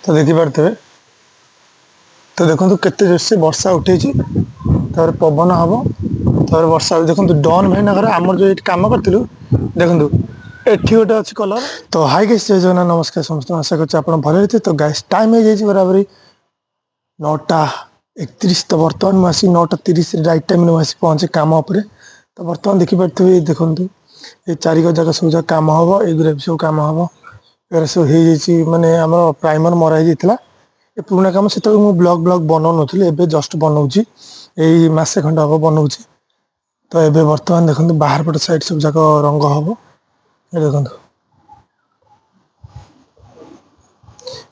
तो देखिपे तो देखो केते जोरसे वर्षा उठे पवन हम वर्षा देखो डन भाई घर आम जो कम करूँ देखो एठी गोटे अच्छी कलर तो हाई गैस जय जगन्नाथ नमस्कार समस्त आशा कर भले रही तो गैस टाइम हो जाए बराबरी 9:31 तो बर्तमान मुझे 9:30 राइट टाइम में पहुंचे कम उपर तो बर्तमान देखिपे देखो ये चारिक जगह सब जगह कम हम ये सब कम हम ये सब हो मानने आम प्राइमर मरा जाता ये पुराना कम से ब्लॉग बनाऊ नी एवं जस्ट बनाऊँगी यही मसे खंड हम बनाऊँगी तो ये बर्तमान देखो बाहर पट साइड सब जाक रंग हम ये देखो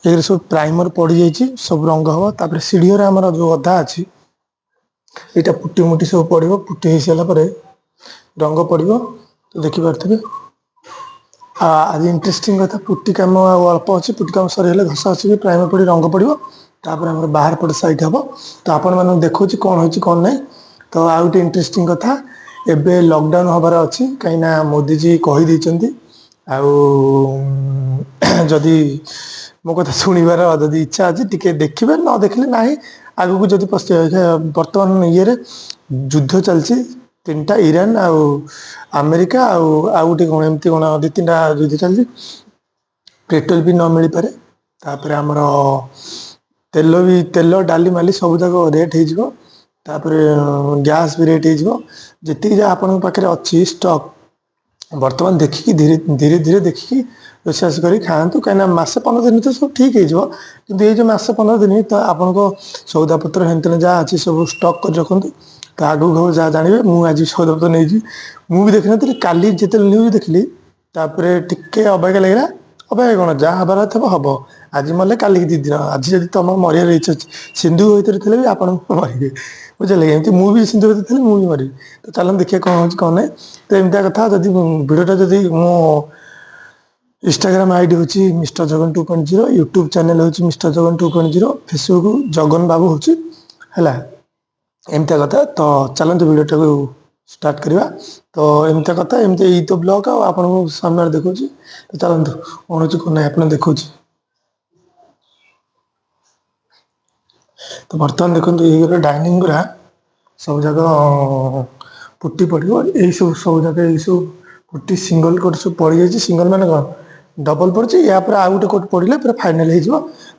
ये सब प्राइमर पड़ जाइए सब रंग हम तापर सीढ़ी आम जो अधा अच्छी यहाँ पुटी मुटी सब पड़ो पुटी हो सारापर रंग पड़ो तो देखिपे आज इंटरेस्टिंग कथा पुटी कम अल्प अच्छे पुटी कम सरीगले घसा घसी प्राइमर पड़ी रंग पड़ो तापर आम बाहर पट साइड हम तो आपण मैं देखो कौन हो कौन ना तो आउ गए इंटरेस्टिंग कथा एबे लॉकडाउन हबार अच्छी कहीं मोदीजी कहीदे जदि मो कथा शुणवार जदि इच्छा अच्छी टी देखिए न देखिले ना आगू को जब पशि बर्तमान ये युद्ध चलती 3टा ईरान आमेरिका आउ गोटे कौन एमती कौन 2-3टा युद्ध चलती पेट्रोल भी न मिल पारे तापर आमर तेल डाली माली सब जाक रेट होपर गैस भी रेट होती जहाँ आपण पाखे अच्छी स्टॉक बर्तमान देखिकी धीरे धीरे देखिकी रोषास कर खातु कहीं मसे 15 दिन तो सब ठीक हो ये जो मसे 15 दिन तो आपण को सौदा पत्र हेन जहाँ अच्छी सब स्टॉक कर रखु तो आगू घर जहाँ जानवे मुझे सौदा पत्र नहीं मुझे देखी नी काली जिते न्यूज देखली टिके अबाग्या लगे अबाग्या कौन जहाँ हबार थे हम आज मरले काली 2 दिन आज जब तुम मरियार इच्छा सिंधु भर थे भी आप मरवे बुझे एमती मुझे सिंधु भर थी मुझे मरवी तो चलन देखिए कौन हो कौन ना तो एमती कथा जब भिडटा जदि मो इंस्टाग्राम आईडी हूँ मिस्टर जगन 2.0 यूट्यूब चैनल हूँ मिस्टर जगन 2.0 फेसबुक जगन बाबू हूँ एमती कथा तो चलते भिडटा को स्टार्ट करवा तो एमती कथा एमती यही तो ब्लॉग आप सामने देखा तो चलते कौन हो कौन ना आप देखा तो बर्तमान देखो ये डाइनिंग गुरा सब जगह पुट्टी पड़ो यही सब जगह यही सब पुट्टी सिंगल कोट सब पड़ जाए सिंगल मान कौन डबल पड़ी या आउ गोटे कोट पड़े पूरा फाइनाल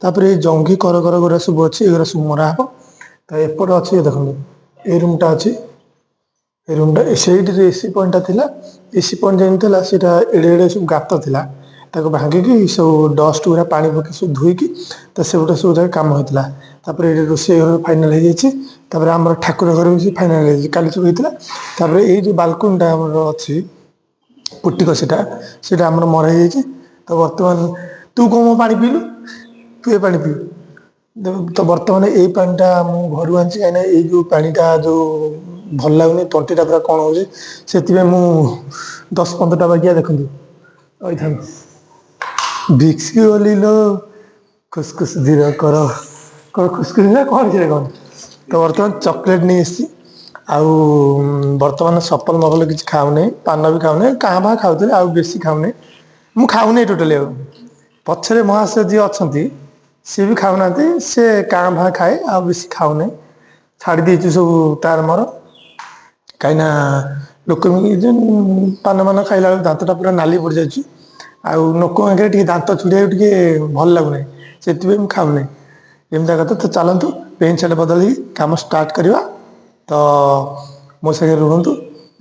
होपर ये जंघी कर गुरा सब अच्छे ये सब मरा हम तो एपटे अच्छे देखो ये रूमटा अच्छी ये रूमटा से एसी पॉइंटा थी एसी पॉइंट जमी था एड़े एड़े सब गात था ताको भांगिकी सब डस्ट गुरा पानी पक सब धोईकी तो से गोटे सब जगह कम होता ये रोषे घर फाइनाल हो आम ठाकुर घर भी फाइनाल काली सब होता ये जो बालकोनीटा अच्छी पुट्टी कसीटा से मरा तो बर्तमान तू कौन पा पीलु तू ये पा पी तो बर्तमान यही पाटा मुझे घर आनी कहीं ये जो पाटा जो भल लगुनि तंटीटा पूरा कौन हो से 10-15टा बागिया देखते भिक्स गली लो खुसखुस धीर कर खुसखुस ना कौन से कौन तो बर्तमान चॉकलेट नहीं आसी आउ बर्तमान सफल मफल किसी खाऊना पान भी खाऊना क्या भा खाऊे आउ बेसी खाऊना मुझे खाऊना टोटाली पछरे महाशय जी अच्छा सी भी खाऊना सी क्या भा खाए आ बेसी खाऊना छाड़ी देचु सब तार मर कहीं लोक पान मान खाइला दांतटा पूरा नाली पड़ जाए आउ लोक आगे दांत छुड़िया टे भल लगुना से खाऊना एमती कथा तो चलतु पेंट सार्ट बदल कम स्टार्ट करवा तो मो सागे रुहतु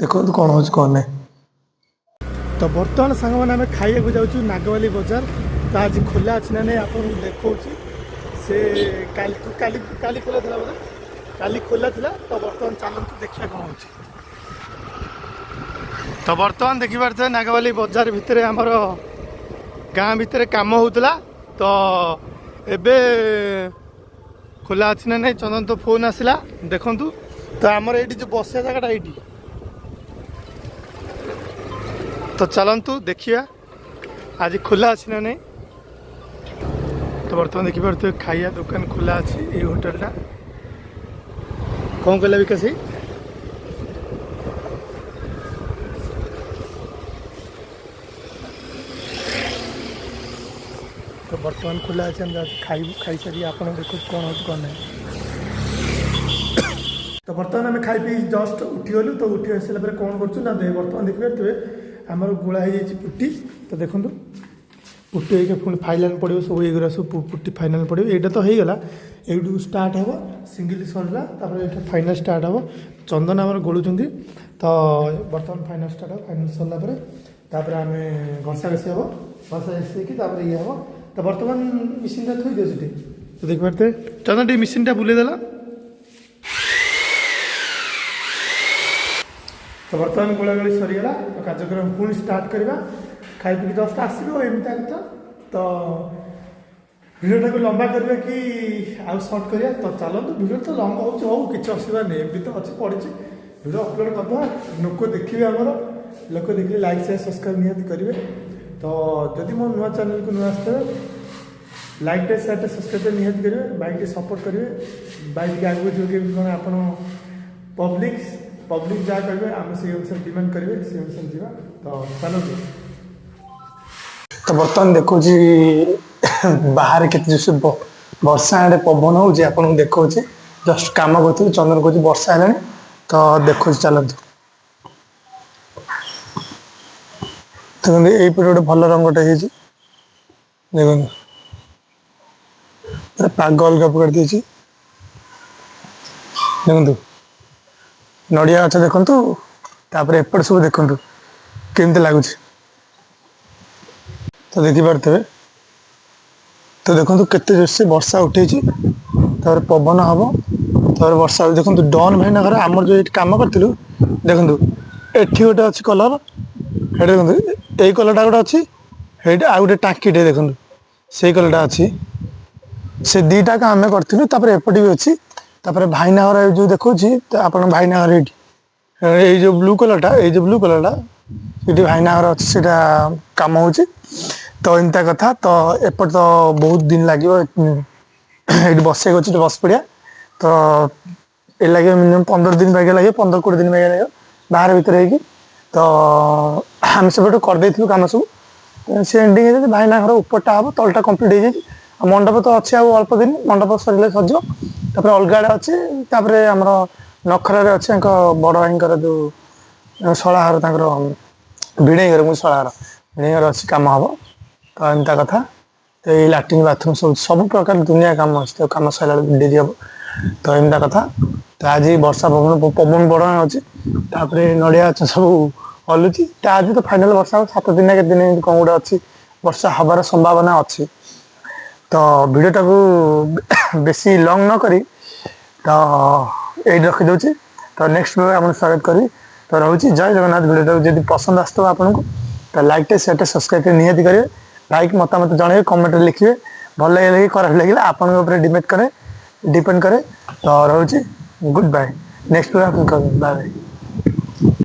देखो कौन हो कौन ना तो बर्तमान सांग मैंने आम खाइबा जाऊँ नागवाली बजार तो आज खोला अच्छी ना नहीं आपको देखा से काली खोला था बोले काली खोला था तो बर्तमान चलते देखिए कौन हो तो बर्तमान देखिपे नागवाली बजार भितर आमर गाँ भितर काम होता तो एबे खोला अच्छी ना नहीं चंदन तो फोन आसला देखु तो आमर ये जो बसिया जगह ये तो चलतु देखिए आज खोला अच्छी ना नहीं तो बर्तमान देखिए खाइया दुकान खोला अच्छी ये होटेलटा कौन कहला विकास तो बर्तमान खोला अच्छे खाइबू खाई सारी आप देखो कौन हो कौन नहीं। तो बर्तमान आम खाई पी जस्ट उठीगलु तो उठी आसारा पर कौन करूँ ना बर्तमान देखिए आमर गोला हो पुटी तो देखो पुटी होकर पुणी फाइनाल पड़ो सब ये सब पुटी फाइनाल पड़ो यहाँ तो होगा यू स्टार्ट हे सिंगल सरला ये फाइनाल स्टार्ट हे चंदन आम गोलुंट तो बर्तमान फाइनाल स्टार्ट हे फाइनाल सरला आम घसा घसी हे घसा घसी ये हे तो बर्तमान मेसीन थी दियो से तो देख पारे चंदन टी मेसीन बुलेदेला तो बर्तमान गोलागोली सरीगला तो कार्यक्रम पुणी स्टार्ट करवा खाई पी जस्ट आसो एमती कथा तो भिडियोटा को लंबा करवा कि आउ सर्ट करिया तो चलते भिडियो तो लंबा हो किसी असुविधा नहीं एमती तो अच्छे पड़ी भिडियो अपलोड करदे लोक देखिए आमर लोक देखिए लाइक शेयर सब्सक्राइब निहाती करेंगे तो जदि मो नुआ चैनल को नुआ आसते लाइक टे शेयर टे सब्सक्राइब निहाती करेंगे बाइक के सपोर्ट करेंगे बाइक के आगे जो कौन आप पब्लिक जहाँ करेंगे आम से अनुसार डिमांड करेंगे से अनुसार जावा तो चलते तो बर्तमान देखो बाहर के वर्षा आड़े पवन हो देखो जस्ट कम कर चंदन कह वर्षा है तो देखो चलतु देखो ये गोटे भल रंगटे देखो पाग अलग प्रकार देखो नड़िया गच देखु एपट सब देखु केमती लगुच तो देखिपे तो देखो केते जोरसे वर्षा उठे पवन हम वर्षा देखो डन भाई घर आम जो कम करूँ देखो एटी गोटे अच्छी कलर ये देखो यही कलरटा गोटे अच्छी आउ गोटे टाँकीटे देखो से कलरटा अच्छी से दीटा का आम करूँ एपट भी अच्छी भाईना घर जो देखो आप भाईना घर ये जो ब्लू कलरटा ये भाईना घर अच्छे कम हो तो एमती कथा तो एपट तो बहुत दिन लगे ये बस बस पड़िया तो ये लगे मिनिमम 15 दिन बैग लगे 15-20 दिन बैग लगे बाहर भर हो तो आम सब करदे कम सब से एंडिंग भाईना घर उपरटा हम तलटा कम्प्लीट हो जाए मंडप तो अच्छे अल्प दिन मंडप सर सज अलग आड़े अच्छे आमर नखर अच्छे बड़ भाई जो शलाहार भिड़ेगर मुझे शलाहार भिड़ेगर अच्छी कम हम तो एमती कथा तो ये लाट्रिन बाथरूम सब प्रकार दुनिया कम अच्छे तो कम सरला डेरी हम तो एमती कथा तो आज वर्षा पवन बड़ अच्छे नड़िया गच सब हलुची तो आज तो फाइनाल वर्षा 7 दिन के दिन कौन गोटे अच्छी वर्षा हबार संभावना अच्छी तो भिडियोटा को बेसी लंग न करी तो ये रखीदे तो नेक्स्ट वीडियो आप स्वागत करी तो रोचे जय जगन्नाथ भिडियोटा जब पसंद आसो आपको तो लाइक टे शेयर टे सब्सक्राइब निहाती करेंगे लाइक मतामत जनइबे कमेंट लिखे भल लगे खराब लगे आपन डिपेंड करे तो रोचे good bye next video bye bye.